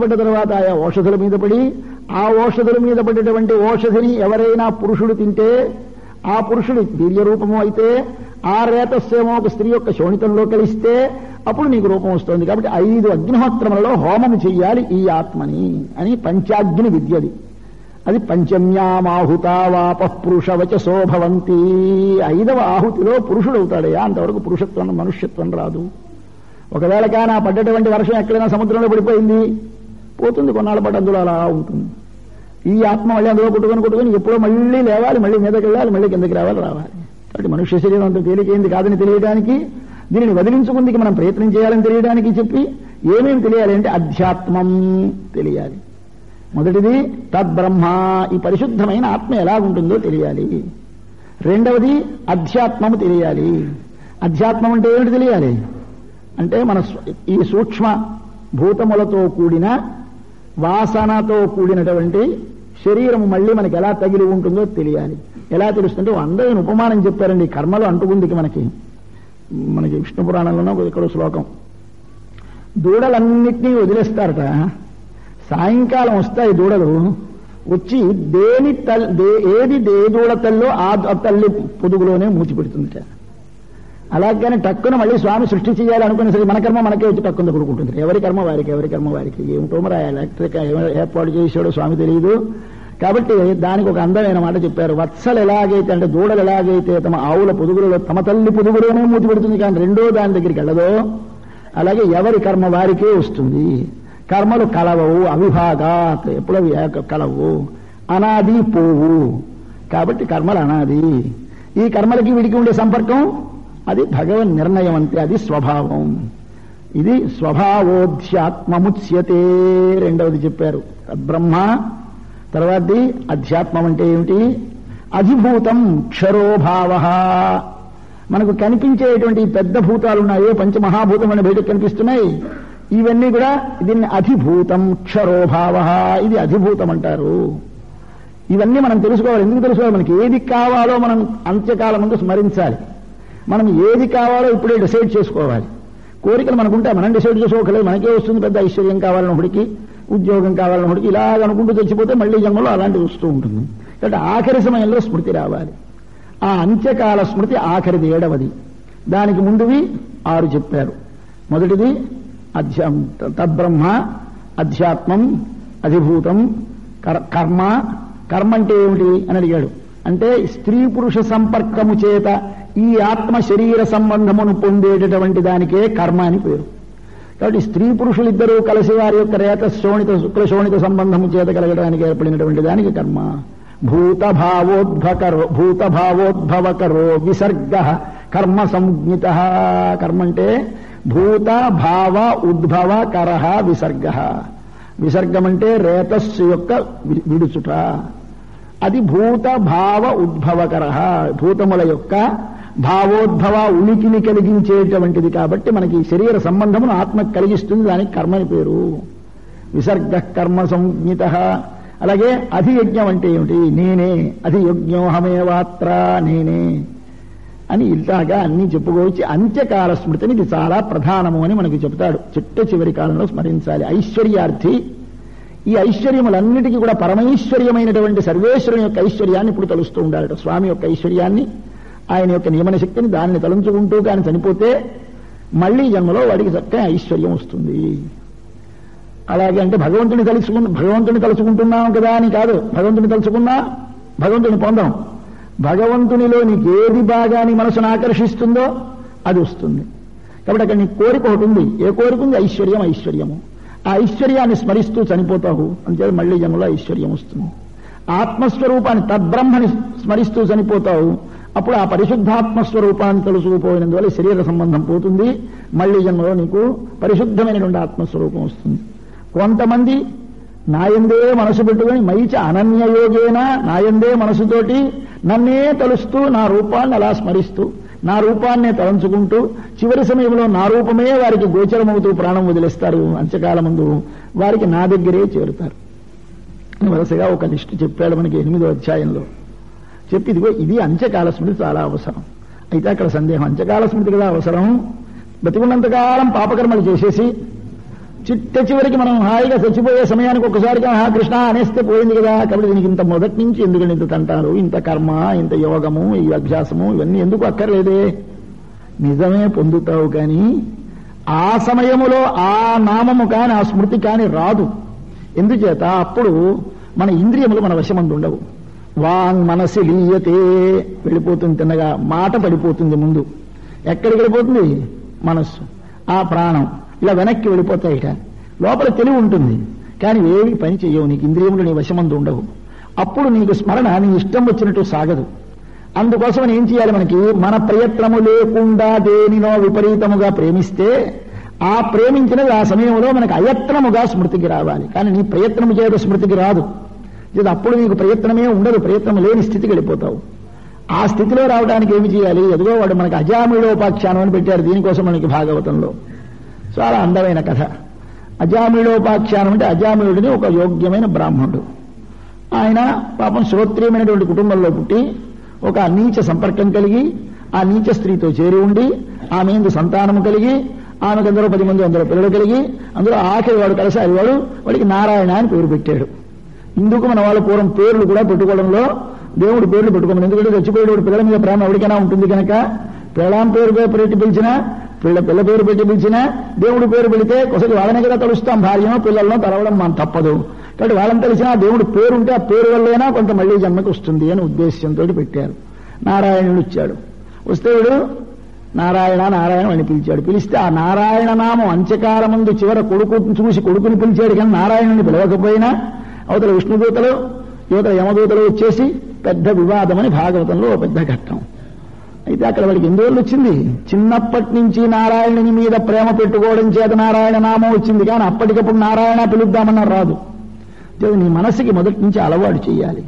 పడ్డ తర్వాత ఆయా ఔషధుల మీద పడి, ఆ ఔషధుల మీద పడ్డటువంటి ఔషధిని ఎవరైనా పురుషుడు తింటే ఆ పురుషుడు వీర్య రూపము అయితే, ఆ రేతస్సేమో ఒక స్త్రీ యొక్క శోణితంలో కలిస్తే అప్పుడు నీకు రూపం వస్తుంది. కాబట్టి 5 అగ్నిహోత్రములలో హోమము చెయ్యాలి ఈ ఆత్మని అని పంచాగ్ని విద్యది. అది పంచమ్యామాహుతావాప పురుషవచసో భవంతి. 5వ ఆహుతిలో పురుషుడవుతాడయ్యా, అంతవరకు పురుషత్వం మనుష్యత్వం రాదు. ఒకవేళ కానీ ఆ పడ్డటువంటి వర్షం ఎక్కడైనా సముద్రంలో పడిపోయింది, పోతుంది, కొన్నాళ్ళ పాటు అందులో అలా ఉంటుంది. ఈ ఆత్మ మళ్ళీ అందులో కొట్టుకొని ఎప్పుడో మళ్ళీ లేవాలి, మళ్ళీ మీదకి వెళ్ళాలి, మళ్ళీ కిందకి రావాలి. కాబట్టి మనుష్య శరీరం అంత తేలికైంది కాదని తెలియడానికి, దీనిని వదిలించుకుందికి మనం ప్రయత్నం చేయాలని తెలియడానికి చెప్పి ఏమేమి తెలియాలి అంటే అధ్యాత్మం తెలియాలి. మొదటిది తద్బ్రహ్మ, ఈ పరిశుద్ధమైన ఆత్మ ఎలాగుంటుందో తెలియాలి. రెండవది అధ్యాత్మము తెలియాలి. అధ్యాత్మం అంటే ఏమిటి తెలియాలి అంటే మన ఈ సూక్ష్మ భూతములతో కూడిన వాసనతో కూడినటువంటి శరీరము మళ్ళీ మనకి ఎలా తగిలి ఉంటుందో తెలియాలి. ఎలా తెలుస్తుంటే అందరూ ఉపమానం చెప్పారండి. కర్మలు అంటుకుందికి మనకి విష్ణు పురాణంలోనో ఇక్కడ శ్లోకం, దూడలన్నిటినీ వదిలేస్తారట. సాయంకాలం వస్తాయి దూడలు, వచ్చి ఏది దూడ తల్లో ఆ తల్లి పొదుగులోనే మూచిపెడుతుందట. అలాగనే టక్కున మళ్ళీ స్వామి సృష్టి చేయాలి అనుకునేసరికి మన కర్మ మనకే వచ్చి టక్కున కొడుకుంటుంది. ఎవరి కర్మ వారికి ఏమిటో మరి ఎలక్ట్రిక్ ఏర్పాటు చేసాడో స్వామి తెలియదు. కాబట్టి దానికి ఒక అందమైన మాట చెప్పారు. వత్సలు ఎలాగైతే అంటే దూడలు ఎలాగైతే తమ ఆవుల పొదుగులలో తమ తల్లి పొదుగులోనే మూతి పెడుతుంది కానీ రెండో దాని దగ్గరికి వెళ్ళదో, అలాగే ఎవరి కర్మ వారికే వస్తుంది. కర్మలు కలవవు, అవిభాగాత్, ఎప్పుడో కలవు, అనాది పోవు. కాబట్టి కర్మలు అనాది. ఈ కర్మలకి వీడికి ఉండే సంపర్కం అది భగవన్ నిర్ణయం అంతే, అది స్వభావం. ఇది స్వభావోధ్యాత్మముచ్యతే. రెండవది చెప్పారు బ్రహ్మ. తర్వాతది అధ్యాత్మం అంటే ఏమిటి? అధిభూతం క్షరోభావ. మనకు కనిపించేటువంటి పెద్ద భూతాలు ఉన్నాయో, పంచమహాభూతం అని బయటకు కనిపిస్తున్నాయి, ఇవన్నీ కూడా దీన్ని అధిభూతం క్షరోభావ, ఇది అధిభూతం అంటారు. ఇవన్నీ మనం తెలుసుకోవాలి. ఎందుకు తెలుసుకోవాలి? మనకి ఏది కావాలో మనం అంత్యకాలం ముందు స్మరించాలి. మనం ఏది కావాలో ఇప్పుడే డిసైడ్ చేసుకోవాలి. కోరికలు మనకుంటే మనం డిసైడ్ చేసుకోగలేదు. మనకే వస్తుంది, పెద్ద ఐశ్వర్యం కావాలన్నప్పటికీ, ఉద్యోగం కావాలన్నప్పటికీ ఇలాగ అనుకుంటూ తెచ్చిపోతే మళ్లీ జన్మలో అలాంటిది వస్తూ ఉంటుంది. కాబట్టి ఆఖరి సమయంలో స్మృతి రావాలి. ఆ అంత్యకాల స్మృతి ఆఖరిది, 7వది. దానికి ముందువి 6 చెప్పారు. మొదటిది తద్బ్రహ్మ, అధ్యాత్మం, అధిభూతం, కర్మ. కర్మ అంటే ఏమిటి అని అడిగాడు. అంటే స్త్రీ పురుష సంపర్కము చేత ఈ ఆత్మ శరీర సంబంధమును పొందేటటువంటి దానికే కర్మ అని పేరు. కాబట్టి స్త్రీ పురుషులిద్దరూ కలిసి వారి యొక్క రేత శోణిత శుక్ల శోణిత సంబంధము చేత కలగడానికి ఏర్పడినటువంటి దానికి కర్మ. భూతభావోద్భవకరో విసర్గ కర్మ సంజ్ఞిత. కర్మ అంటే భూత భావ ఉద్భవ కరః విసర్గ. విసర్గం అంటే రేతస్సు యొక్క విడుచుట. అది భూత భావ ఉద్భవకరః, భూతముల యొక్క భావోద్భవ ఉనికిని కలిగించేటువంటిది. కాబట్టి మనకి శరీర సంబంధమును ఆత్మ కలిగిస్తుంది, దానికి కర్మని పేరు. విసర్గ కర్మ సంజ్ఞిత. అలాగే అధియజ్ఞం అంటే ఏమిటి? నేనే, అధియజ్ఞోహమేవాత్ర, నేనే అని ఇలాగా అన్ని చెప్పుకోవచ్చు. అంత్యకాల స్మృతిని ఇది చాలా ప్రధానము అని మనకి చెబుతాడు. చిట్ట చివరి కాలంలో స్మరించాలి. ఐశ్వర్యార్థి ఈ ఐశ్వర్యములన్నిటికీ కూడా పరమైశ్వర్యమైనటువంటి సర్వేశ్వరుని యొక్క ఐశ్వర్యాన్ని ఇప్పుడు తలుస్తూ ఉండాలట. స్వామి యొక్క ఐశ్వర్యాన్ని, ఆయన యొక్క నియమన శక్తిని, దాన్ని తలంచుకుంటూ కానీ చనిపోతే మళ్లీ జన్మలో వాడికి చక్కగా ఐశ్వర్యం వస్తుంది. అలాగే అంటే భగవంతుని తలుచుకుంటున్నాం కదా అని కాదు. భగవంతుని తలుచుకున్నా భగవంతుని పొందాం. భగవంతునిలో నీకు ఏది బాగా నీ మనసును ఆకర్షిస్తుందో అది వస్తుంది. కాబట్టి అక్కడ నీ కోరిక ఒకటి ఉంది. ఏ కోరిక ఉంది? ఐశ్వర్యము. ఆ ఐశ్వర్యాన్ని స్మరిస్తూ చనిపోతావు, అంతే మళ్లీ జన్మలో ఐశ్వర్యం వస్తుంది. ఆత్మస్వరూపాన్ని తద్బ్రహ్మని స్మరిస్తూ చనిపోతావు, అప్పుడు ఆ పరిశుద్ధాత్మస్వరూపాన్ని తెలుసుకుపోయినందువల్ల శరీర సంబంధం పోతుంది, మళ్లీ జన్మలో నీకు పరిశుద్ధమైనటువంటి ఆత్మస్వరూపం వస్తుంది. కొంతమంది నాయందే మనసు పెట్టుకుని మైచ అనన్యయోగేన నాయందే మనసుతోటి నన్నే తలుస్తూ నా రూపాన్ని అలా స్మరిస్తూ నా రూపాన్నే తలంచుకుంటూ చివరి సమయంలో నా రూపమే వారికి గోచరమవుతూ ప్రాణం వదిలేస్తారు. అంత్యకాల ముందు వారికి నా దగ్గరే చేరుతారు. వరుసగా ఒక లిస్టు చెప్పాడు మనకి 8వ అధ్యాయంలో. చెప్పి ఇదిగో ఇది అంత్యకాల స్మృతి చాలా అవసరం. అయితే అక్కడ సందేహం, అంత్యకాల స్మృతి కదా అవసరం, బతికున్నంతకాలం పాపకర్మలు చేసేసి చివరికి మనం హాయిగా చచ్చిపోయే సమయానికి ఒక్కసారిగా కృష్ణ అనేస్తే పోయింది కదా. కాబట్టి దీనికి ఇంత మొదటి నుంచి ఎందుకంటే ఇంత తంటారు, ఇంత కర్మ, ఇంత యోగము, ఈ అభ్యాసము, ఇవన్నీ ఎందుకు అక్కర్లేదే? నిజమే పొందుతావు, కానీ ఆ సమయములో ఆ నామము కాని ఆ స్మృతి కాని రాదు. ఎందుచేత అప్పుడు మన ఇంద్రియములు మన వశమందు ఉండవు. వాంగ్ మనసి లీయతే వెళ్ళిపోతుంది, తిన్నగా మాట పడిపోతుంది. ముందు ఎక్కడికి వెళ్ళిపోతుంది? మనస్సు, ఆ ప్రాణం ఇలా వెనక్కి వెళ్ళిపోతాయిట. లోపల తెలివి ఉంటుంది, కానీ ఏవి పని చెయ్యవు, నీకు ఇంద్రియములు నీ వశమందు ఉండవు. అప్పుడు నీకు స్మరణ నీ ఇష్టం వచ్చినట్టు సాగదు. అందుకోసం ఏం చేయాలి? మనకి మన ప్రయత్నము లేకుండా దేనినో విపరీతముగా ప్రేమిస్తే ఆ ప్రేమించినది ఆ సమయంలో మనకు అయత్నముగా స్మృతికి రావాలి, కానీ నీ ప్రయత్నము చేయడం స్మృతికి రాదు. అప్పుడు నీకు ప్రయత్నమే ఉండదు, ప్రయత్నం లేని స్థితికి వెళ్ళిపోతావు. ఆ స్థితిలో రావడానికి ఏమి చేయాలి? ఎదుగో వాడు మనకి అజామిళోపాఖ్యానం అని పెట్టారు, దీనికోసం మనకి భాగవతంలో చాలా అందమైన కథ. అజామిళోపాఖ్యానం అంటే అజామిళుడిని ఒక యోగ్యమైన బ్రాహ్మణుడు. ఆయన పాపం శ్రోత్రియమైనటువంటి కుటుంబంలో పుట్టి ఒక నీచ సంపర్కం కలిగి ఆ నీచ స్త్రీతో చేరి ఉండి ఆమె ఎందు సంతానము కలిగి ఆమెకు అందరూ 10 మంది అందరూ పిల్లలు కలిగి అందులో ఆఖరి వాడు కలిసారి వాడికి నారాయణ అని పేరు పెట్టాడు. ఇందుకు మన వాళ్ళ పూర్వం పేర్లు కూడా పెట్టుకోవడంలో దేవుడు పేర్లు పెట్టుకోమని, ఎందుకంటే చచ్చిపోయేవాడు పిల్లల మీద ప్రేమ ఎవరికైనా ఉంటుంది కనుక పిల్లాం పేరు పెట్టి పిలిచినా పిల్ల పేరు పెట్టి పిలిచినా దేవుడు పేరు పెడితే కొసకి వాళ్ళనే కదా తలుస్తాం, భార్యనో పిల్లలను తలవడం మనం తప్పదు. కాబట్టి వాళ్ళని తెలిసినా దేవుడు పేరు ఉంటే ఆ పేరు వల్లైనా కొంత మళ్లీ జన్మకు వస్తుంది అని ఉద్దేశ్యంతో పెట్టారు. నారాయణుడు ఇచ్చాడు. వస్తే వీడు నారాయణ అని పిలిచాడు. పిలిస్తే ఆ నారాయణ నామం అంత్యకాల ముందు చివర కొడుకుని చూసి కొడుకుని పిలిచాడు, కానీ నారాయణుని పిలవకపోయినా అవతల విష్ణుదూతలు యువతల యమదూతలు వచ్చేసి పెద్ద వివాదమని భాగవతంలో పెద్ద ఘట్టం. అయితే అక్కడ వాడికి ఎందువల్ల వచ్చింది? చిన్నప్పటి నుంచి నారాయణుని మీద ప్రేమ పెట్టుకోవడం చేత నారాయణ నామం వచ్చింది, కానీ అప్పటికప్పుడు నారాయణ పిలుద్దామన్నారు రాదు. నీ మనసుకి మొదటి నుంచి అలవాటు చేయాలి.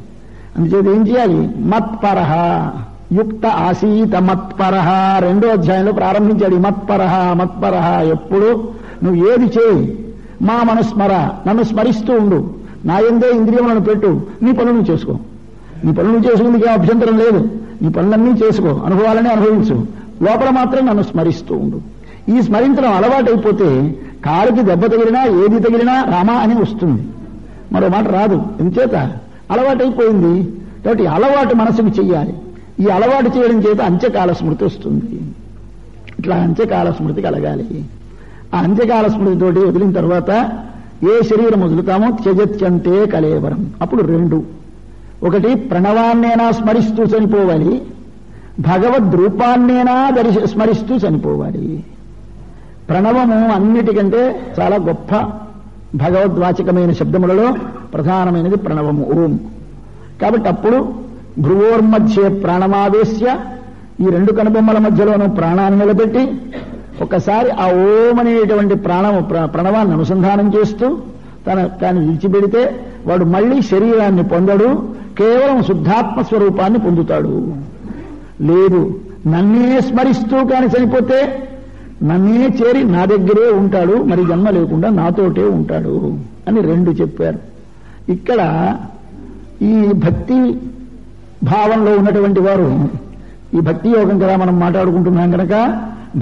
అందుచేత ఏం చేయాలి? మత్పరహ యుక్త ఆసీత మత్పరహ 2వ అధ్యాయంలో ప్రారంభించాడు. మత్పరహ ఎప్పుడు నువ్వు ఏది చేయి, మా మనస్మర నన్ను స్మరిస్తూ ఉండు, నా యందే ఇంద్రియములను పెట్టు, నీ పనులు చేసుకో. నీ పనులు చేసుకుందుకే అభ్యంతరం లేదు, నీ పనులన్నీ చేసుకో, అనుభవాలనే అనుభవించు, లోపల మాత్రం నన్ను స్మరిస్తూ ఉండు. ఈ స్మరించడం అలవాటైపోతే కాలుకి దెబ్బ తగిలినా ఏది తగిలినా రామా అని వస్తుంది, మరో మాట రాదు. ఎంచేత అలవాటైపోయింది. కాబట్టి అలవాటు మనసుకు చెయ్యాలి. ఈ అలవాటు చేయడం చేత అంత్యకాల స్మృతి వస్తుంది. ఇట్లా అంత్యకాల స్మృతి కలగాలి. ఆ అంత్యకాల స్మృతితోటి వదిలిన తర్వాత ఏ శరీరం వదులుతామో త్యజత్యంతే కలేవరం. అప్పుడు 2, ఒకటి ప్రణవాన్నేనా స్మరిస్తూ చనిపోవాలి, భగవద్రూపాన్నేనా స్మరిస్తూ చనిపోవాలి. ప్రణవము అన్నిటికంటే చాలా గొప్ప భగవద్వాచకమైన శబ్దములలో ప్రధానమైనది ప్రణవము, ఓం. కాబట్టి అప్పుడు భ్రువోర్మధ్యే ప్రాణమావేశ్య, ఈ 2 కనుబొమ్మల మధ్యలోనూ ప్రాణాన్ని నిలబెట్టి ఒకసారి ఆ ఓం అనేటువంటి ప్రణవాన్ని అనుసంధానం చేస్తూ తాను విడిచిపెడితే వాడు మళ్లీ శరీరాన్ని పొందడు, కేవలం శుద్ధాత్మ స్వరూపాన్ని పొందుతాడు. లేదు నన్నే స్మరిస్తూ కాని చనిపోతే నన్నే చేరి నా దగ్గరే ఉంటాడు, మరి జన్మ లేకుండా నాతోటే ఉంటాడు అని 2 చెప్పారు. ఇక్కడ ఈ భక్తి భావంలో ఉన్నటువంటి వారు, ఈ భక్తి యోగం కదా మనం మాట్లాడుకుంటున్నాం కనుక,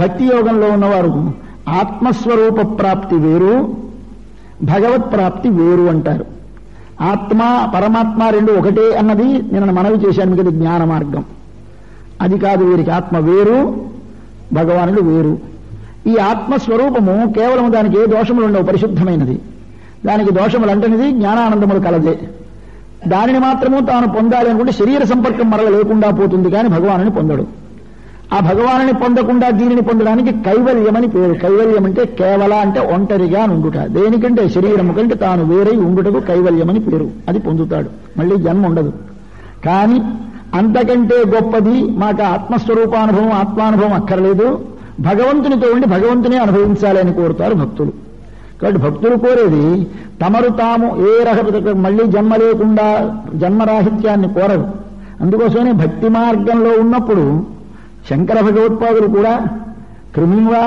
భక్తి యోగంలో ఉన్నవారు ఆత్మస్వరూప ప్రాప్తి వేరు, భగవత్ ప్రాప్తి వేరు అంటారు. ఆత్మ పరమాత్మ 2 ఒకటే అన్నది నేను మనవి చేశాను మీకు, అది జ్ఞాన మార్గం. అది కాదు, వీరికి ఆత్మ వేరు, భగవానుడు వేరు. ఈ ఆత్మస్వరూపము కేవలం దానికి ఏ దోషములు ఉండవు, పరిశుద్ధమైనది. దానికి దోషములు అంటనిది జ్ఞానానందములు కలదే. దానిని మాత్రము తాను పొందాలి అనుకుంటే శరీర సంపర్కం మరల లేకుండా పోతుంది, కానీ భగవానుని పొందడు. ఆ భగవానుని పొందకుండా దీనిని పొందడానికి కైవల్యమని పేరు. కైవల్యం అంటే కేవల అంటే ఒంటరిగా ఉండుట. దేనికంటే శరీరము కంటే తాను వేరై ఉండుటకు కైవల్యమని పేరు. అది పొందుతాడు, మళ్ళీ జన్మ ఉండదు. కానీ అంతకంటే గొప్పది మాకు ఆత్మస్వరూపానుభవం, ఆత్మానుభవం అక్కర్లేదు, భగవంతునితో ఉండి భగవంతునే అనుభవించాలి అని కోరుతారు భక్తులు. కాబట్టి భక్తులు కోరేది తమరు తాము ఏ మళ్ళీ జన్మ లేకుండా జన్మరాహిత్యాన్ని కోరరు. అందుకోసమే భక్తి మార్గంలో ఉన్నప్పుడు శంకర భగవత్పాదులు కూడా క్రిమివా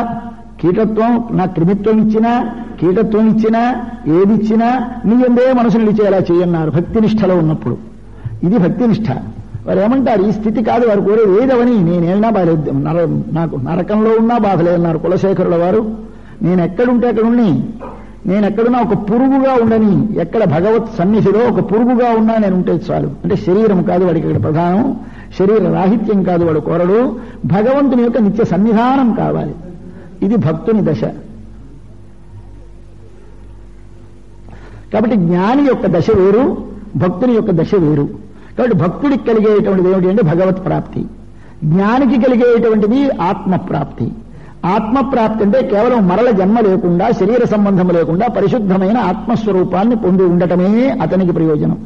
కీటత్వం, నా క్రిమిత్వం ఇచ్చినా కీటత్వం ఇచ్చినా ఏదిచ్చినా నీ ఎందే మనసు నిలిచేలా చేయన్నారు భక్తినిష్టలో ఉన్నప్పుడు. ఇది భక్తినిష్ట. వారు ఏమంటారు, ఈ స్థితి కాదు వారు కోరేది, ఏదవని నేనేమైనా బాధలేదు, నాకు నరకంలో ఉన్నా బాధలేదన్నారు కులశేఖరుల వారు. నేనెక్కడుంటే అక్కడుండి, నేనెక్కడున్నా ఒక పురుగుగా ఉండని, ఎక్కడ భగవత్ సన్నిధిలో ఒక పురుగుగా ఉన్నా నేను ఉంటే చాలు. అంటే శరీరం కాదు వాడికి ఇక్కడ ప్రధానం, శరీర రాహిత్యం కాదు వాడు కోరడు, భగవంతుని యొక్క నిత్య సన్నిధానం కావాలి. ఇది భక్తుని దశ. కాబట్టి జ్ఞాని యొక్క దశ వేరు, భక్తుని యొక్క దశ వేరు. కాబట్టి భక్తుడికి కలిగేటువంటిది ఏమిటి అంటే భగవత్ ప్రాప్తి, జ్ఞానికి కలిగేటువంటిది ఆత్మప్రాప్తి. ఆత్మప్రాప్తి అంటే కేవలం మరల జన్మ లేకుండా, శరీర సంబంధం లేకుండా పరిశుద్ధమైన ఆత్మస్వరూపాన్ని పొంది ఉండటమే అతనికి ప్రయోజనం.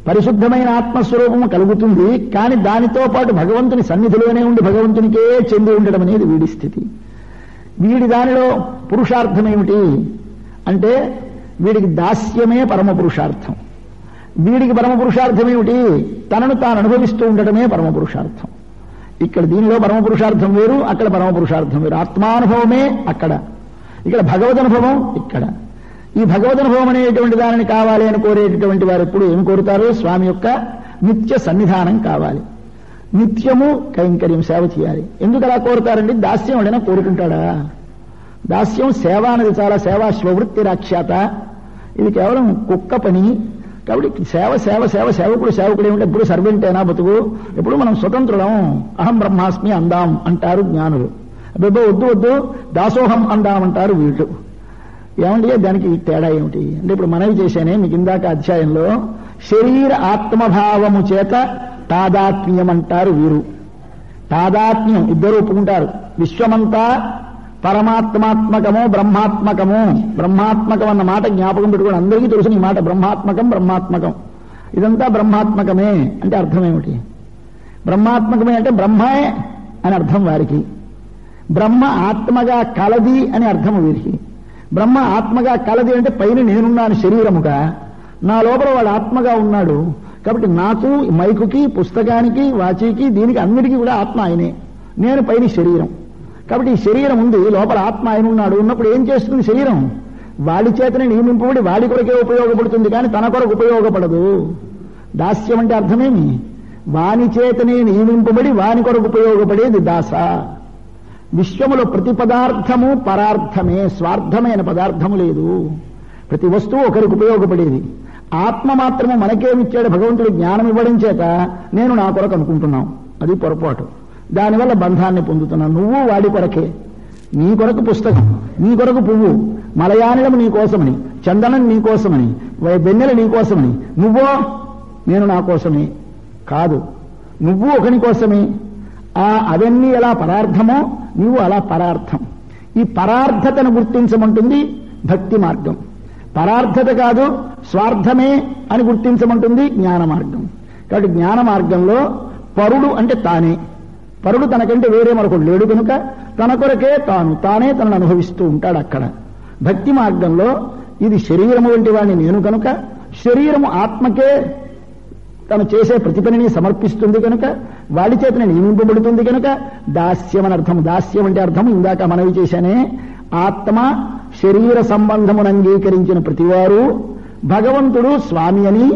పరిశుద్ధమైన ఆత్మస్వరూపము కలుగుతుంది, కానీ దానితో పాటు భగవంతుని సన్నిధిలోనే ఉండి భగవంతునికే చెంది ఉండటం అనేది వీడి స్థితి. వీడి దానిలో పురుషార్థం ఏమిటి అంటే వీడికి దాస్యమే పరమ పురుషార్థం. వీడికి పరమ పురుషార్థం ఏమిటి, తనను తాను అనుభవిస్తూ ఉండటమే పరమ పురుషార్థం. ఇక్కడ దీనిలో పరమ పురుషార్థం వేరు, అక్కడ పరమ పురుషార్థం వేరు. ఆత్మానుభవమే అక్కడ, ఇక్కడ భగవదనుభవం ఇక్కడ. ఈ భగవదనుభవం అనేటువంటి దానిని కావాలి అని కోరేటటువంటి వారు ఎప్పుడు ఏమి కోరుతారు, స్వామి యొక్క నిత్య సన్నిధానం కావాలి, నిత్యము కైంకర్యం సేవ చేయాలి. ఎందుకు అలా కోరుతారండి, దాస్యం ఎవడైనా కోరుకుంటాడా? దాస్యం సేవ అనేది చాలా సేవా స్వవృత్తి రాఖ్యాత, ఇది కేవలం కుక్క పని. కాబట్టి సేవ సేవ సేవ సేవకుడు సేవకుడు ఏమిటి, ఎప్పుడు సర్వెంటేనా బతుకు, ఎప్పుడు మనం స్వతంత్రులం, అహం బ్రహ్మాస్మి అందాం అంటారు జ్ఞానులు. అబ్బో వద్దు వద్దు దాసోహం అందామంటారు వీళ్ళు. ఏమంటే దానికి తేడా ఏమిటి అంటే, ఇప్పుడు మనవి చేశానే మీకు ఇందాక అధ్యాయంలో, శరీర ఆత్మభావము చేత తాదాత్మ్యం అంటారు వీరు. తాదాత్మ్యం ఇద్దరు ఒప్పుకుంటారు. విశ్వమంతా పరమాత్మాత్మకము బ్రహ్మాత్మకము, బ్రహ్మాత్మకం అన్న మాట జ్ఞాపకం పెట్టుకోండి, అందరికీ తెలుసు ఈ మాట. బ్రహ్మాత్మకం బ్రహ్మాత్మకం, ఇదంతా బ్రహ్మాత్మకమే అంటే అర్థం ఏమిటి? బ్రహ్మాత్మకమే అంటే బ్రహ్మే అని అర్థం వారికి, బ్రహ్మ ఆత్మగా కలది అని అర్థం వీరికి. బ్రహ్మ ఆత్మగా కలది అంటే పైన నేనున్నాను శరీరముగా, నా లోపల వాడు ఆత్మగా ఉన్నాడు. కాబట్టి నాకు మైకుకి, పుస్తకానికి, వాచికి, దీనికి అన్నిటికీ కూడా ఆత్మ ఆయనే, నేను పైన శరీరం. కాబట్టి ఈ శరీరం ఉంది, లోపల ఆత్మ ఆయన ఉన్నాడు. ఉన్నప్పుడు ఏం చేస్తుంది శరీరం? వాడి చేతనే నియమింపబడి వాడి కొరకే ఉపయోగపడుతుంది, కానీ తన కొరకు ఉపయోగపడదు. దాస్యం అంటే అర్థమేమి? వాని చేతనే నియమింపబడి వాని కొరకు ఉపయోగపడేది దాస. విశ్వములో ప్రతి పదార్థము పరార్థమే, స్వార్థమైన పదార్థము లేదు. ప్రతి వస్తువు ఒకరికి ఉపయోగపడేది. ఆత్మ మాత్రము మనకేమిచ్చాడు భగవంతుడు, జ్ఞానం ఇవ్వడం చేత నేను నా కొరకు అనుకుంటున్నాం, అది పొరపాటు. దానివల్ల బంధాన్ని పొందుతున్నాను. నువ్వు వాడి కొరకే, నీ కొరకు పుస్తకం, నీ కొరకు పువ్వు, మలయానిలం నీ కోసమని, చందనం నీ కోసమని, వెన్నెల నీ కోసమని. నువ్వో నేను నా కోసమే కాదు, నువ్వు ఒకని కోసమే. అవన్నీ ఎలా పరార్థమో నువ్వు అలా పరార్థం. ఈ పరార్థతను గుర్తించమంటుంది భక్తి మార్గం. పరార్థత కాదు స్వార్థమే అని గుర్తించమంటుంది జ్ఞాన మార్గం. కాబట్టి జ్ఞాన మార్గంలో పరుడు అంటే తానే, పరుడు తనకంటే వేరే మరొకడు లేడు కనుక తన కొరకే తానే తనను అనుభవిస్తూ ఉంటాడు అక్కడ. భక్తి మార్గంలో ఇది శరీరము వంటి వాడిని నేను కనుక, శరీరము ఆత్మకే తను చేసే ప్రతి పనిని సమర్పిస్తుంది కనుక, వాడి చేతనే నియమింపబడుతుంది కనుక దాస్యం అని అర్థం. దాస్యం అంటే అర్థం ఇందాక మనవి చేశానే, ఆత్మ శరీర సంబంధమును అంగీకరించిన ప్రతివారు భగవంతుడు స్వామి అని,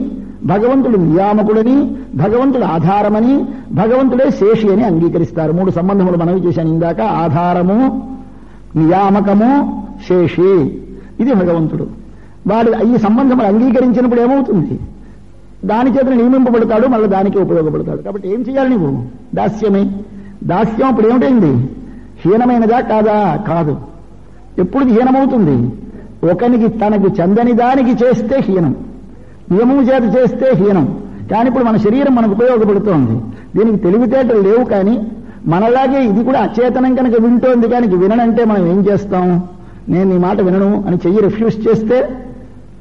భగవంతుడు నియామకుడని, భగవంతుడు ఆధారమని, భగవంతుడే శేషి అని అంగీకరిస్తారు. 3 సంబంధములు మనవి చేశాను ఇందాక, ఆధారము, నియామకము, శేషి. ఇది భగవంతుడు. వాడు ఈ సంబంధములు అంగీకరించినప్పుడు ఏమవుతుంది? దాని చేత నియమింపబడతాడు, మళ్ళీ దానికి ఉపయోగపడతాడు. కాబట్టి ఏం చేయాలి నువ్వు? దాస్యమే. దాస్యం అప్పుడు ఏమిటైంది? హీనమైనదా కాదా? కాదు. ఎప్పుడు హీనమవుతుంది? ఒకనికి తనకు చెందని దానికి చేస్తే హీనం, నియమము చేత చేస్తే హీనం. కానీ ఇప్పుడు మన శరీరం మనకు ఉపయోగపడుతోంది, దీనికి తెలివితేటలు లేవు, కానీ మనలాగే ఇది కూడా అచేతనం కనుక వింటోంది, కానీ విననంటే మనం ఏం చేస్తాం? నేను నీ మాట వినను అని చెయ్యి రిఫ్యూజ్ చేస్తే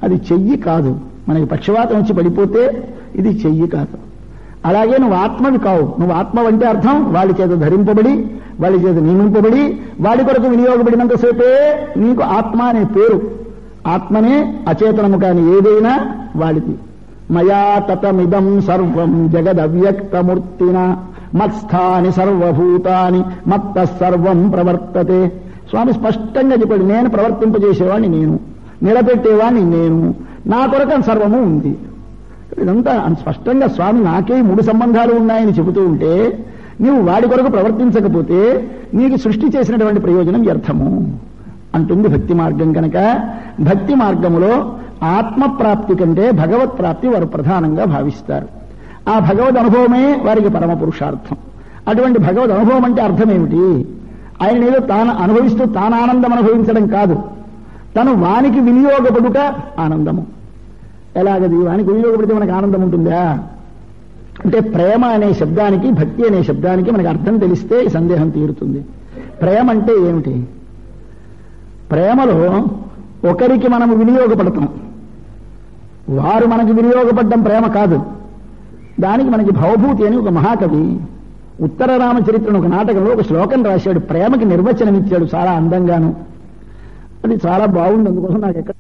అది చెయ్యి కాదు. మనకి పక్షవాతం వచ్చి పడిపోతే ఇది చెయ్యి కాదు. అలాగే నువ్వు ఆత్మవి కావు. నువ్వు ఆత్మ అంటే అర్థం వాళ్ళ చేత ధరింపబడి, వాళ్ళ చేత నియమింపబడి, వాడి కొరకు వినియోగపడినంతసేపే నీకు ఆత్మ అనే పేరు. ఆత్మనే అచేతనము కాని ఏదైనా వాడిది. మయా తతమిదం సర్వం జగదవ్యక్తమూర్తిన మత్స్థాని సర్వభూతాని మత్త సర్వం ప్రవర్తతే. స్వామి స్పష్టంగా చెప్పాడు, నేను ప్రవర్తింపజేసేవాడిని నేను, నిలబెట్టేవాడిని నేను, నా కొరకు సర్వము ఉంది. ఇదంతా స్పష్టంగా స్వామి నాకే 3 సంబంధాలు ఉన్నాయని చెబుతూ ఉంటే నీవు వాడి కొరకు ప్రవర్తించకపోతే నీకు సృష్టి చేసినటువంటి ప్రయోజనం వ్యర్థము అంటుంది భక్తి మార్గం. కనుక భక్తి మార్గములో ఆత్మప్రాప్తి కంటే భగవత్ ప్రాప్తి వారు ప్రధానంగా భావిస్తారు. ఆ భగవద్ అనుభవమే వారికి పరమ పురుషార్థం. అటువంటి భగవద్ అనుభవం అంటే అర్థం ఏమిటి? ఆయన ఏదో తాను అనుభవిస్తూ తాను ఆనందం అనుభవించడం కాదు, తను వానికి వినియోగపడుట ఆనందము. ఎలాగది? వానికి వినియోగపడితే మనకు ఆనందం ఉంటుందా? అంటే ప్రేమ అనే శబ్దానికి, భక్తి అనే శబ్దానికి మనకు అర్థం తెలిస్తే ఈ సందేహం తీరుతుంది. ప్రేమ అంటే ఏమిటి? ప్రేమలో ఒకరికి మనము వినియోగపడతాం, వారు మనకి వినియోగపడడం ప్రేమ కాదు. దానికి మనకి భవభూతి అని ఒక మహాకవి ఉత్తర రామచరిత్రను ఒక నాటకంలో ఒక శ్లోకం రాశాడు. ప్రేమకి నిర్వచనం ఇచ్చాడు చాలా అందంగాను. అది చాలా బాగుంది. అందుకోసం నాకు ఎక్కడ